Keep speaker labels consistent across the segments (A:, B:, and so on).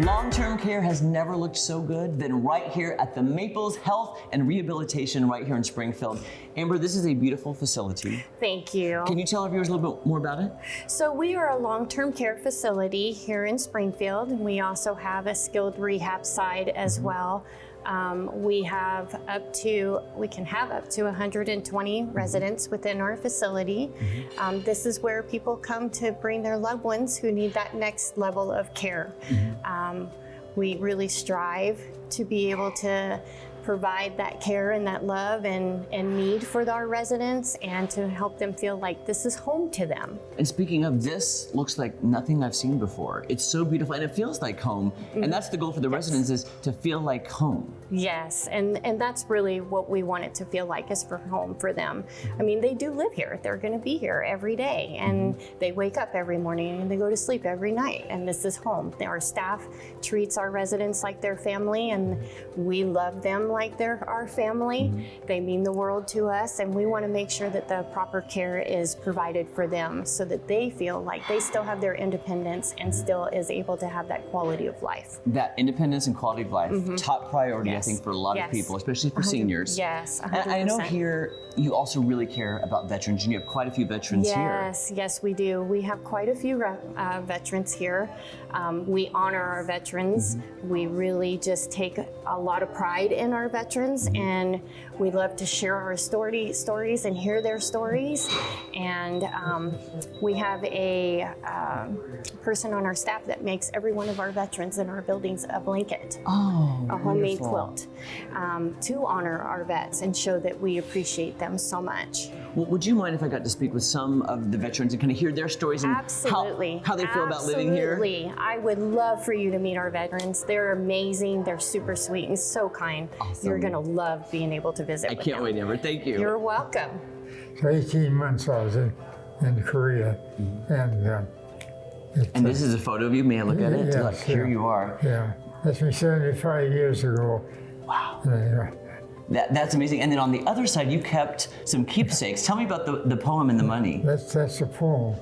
A: Long-term care has never looked so good than right here at the Maples Health and Rehabilitation right here in Springfield. Amber, this is a beautiful facility.
B: Thank you.
A: Can you tell our viewers a little bit more about it?
B: So we are a long-term care facility here in Springfield, and we also have a skilled rehab side as well. We can have up to 120 residents within our facility. This is where people come to bring their loved ones who need that next level of care. We really strive to be able to provide that care and that love and need for our residents, and to help them feel like this is home to them.
A: And speaking of, this looks like nothing I've seen before. It's so beautiful and it feels like home. And that's the goal for the residents, is to feel like home.
B: Yes, and that's really what we want it to feel like, is for home for them. I mean, they do live here. They're going to be here every day, and they wake up every morning and they go to sleep every night, and this is home. Our staff treats our residents like their family, and we love them like they're our family. They mean the world to us, and we want to make sure that the proper care is provided for them so that they feel like they still have their independence and still is able to have that quality of life.
A: That independence and quality of life, top priority, I think, for a lot of people, especially for seniors.
B: Yes, 100%.
A: And I know here you also really care about veterans, and you have quite a few veterans here.
B: Yes, we do. We have quite a few veterans here. We honor our veterans. We really just take a lot of pride in our veterans, and we love to share our stories and hear their stories. And we have a person on our staff that makes every one of our veterans in our buildings a blanket, a homemade quilt, to honor our vets and show that we appreciate them so much.
A: Well, would you mind if I got to speak with some of the veterans and kind of hear their stories and how they feel about living here?
B: Absolutely. I would love for you to meet our veterans. They're amazing. They're super sweet and so kind.
A: Awesome.
B: You're going to love being able to visit with them.
A: I can't wait, Amber. Thank you.
B: You're welcome.
C: For 18 months I was in Korea,
A: and this is a photo of you. May I look at it?
C: Yes,
A: Look, here you are.
C: Yeah, that's me 75 years ago.
A: Wow. That's amazing. And then on the other side, you kept some keepsakes. Tell me about the poem and the money.
C: That's a poem.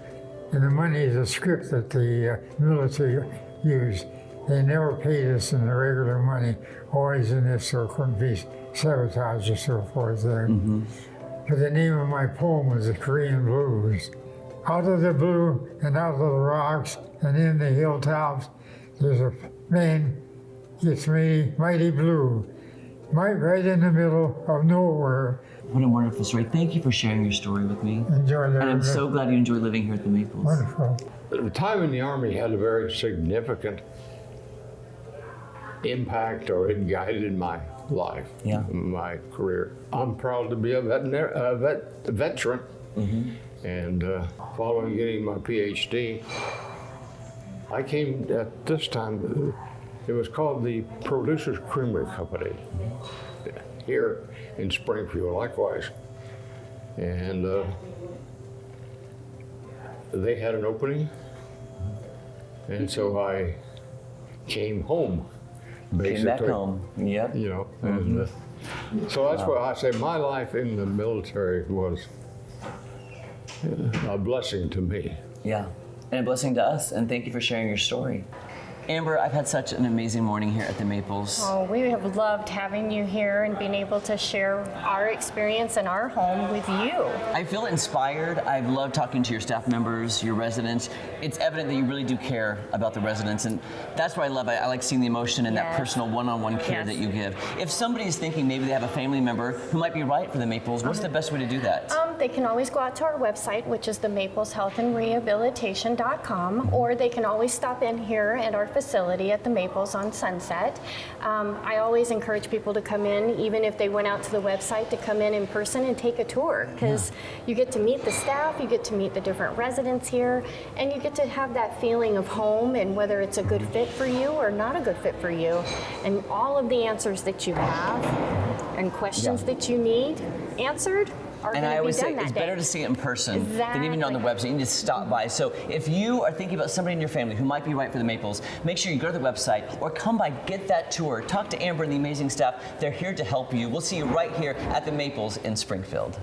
C: And the money is a script that the military used. They never paid us in the regular money, always in this, so it couldn't be sabotage or so forth there. But the name of my poem was The Korean Blues. Out of the blue and out of the rocks and in the hilltops, there's a man gets mighty blue. Right in the middle of nowhere.
A: What a wonderful story. Thank you for sharing your story with me.
C: Enjoy that.
A: And I'm so glad you enjoy living here at the Maples.
C: Wonderful.
D: The time in the Army had a very significant impact, or it guided my life, my career. I'm proud to be a veteran. And following getting my PhD, I came at this time. It was called the Producers Creamery Company here in Springfield, likewise. And they had an opening, and so I came home, basically.
A: Came back home, yep.
D: You know, and so that's why I say my life in the military was a blessing to me.
A: Yeah, and a blessing to us, and thank you for sharing your story. Amber, I've had such an amazing morning here at the Maples.
B: Oh, we have loved having you here and being able to share our experience in our home with you.
A: I feel inspired. I've loved talking to your staff members, your residents. It's evident that you really do care about the residents, and that's what I love. I like seeing the emotion and that personal one-on-one care that you give. If somebody is thinking maybe they have a family member who might be right for the Maples, what's the best way to do that?
B: They can always go out to our website, which is the mapleshealthandrehabilitation.com, or they can always stop in here at our facility at the Maples on Sunset. I always encourage people to come in, even if they went out to the website, to come in person and take a tour, because you get to meet the staff, you get to meet the different residents here, and you get to have that feeling of home, and whether it's a good fit for you or not a good fit for you. And all of the answers that you have and questions that you need answered
A: And I always say it's better to see it in person than even on the website. You can just stop by. So if you are thinking about somebody in your family who might be right for the Maples, make sure you go to the website or come by, get that tour. Talk to Amber and the amazing staff. They're here to help you. We'll see you right here at the Maples in Springfield.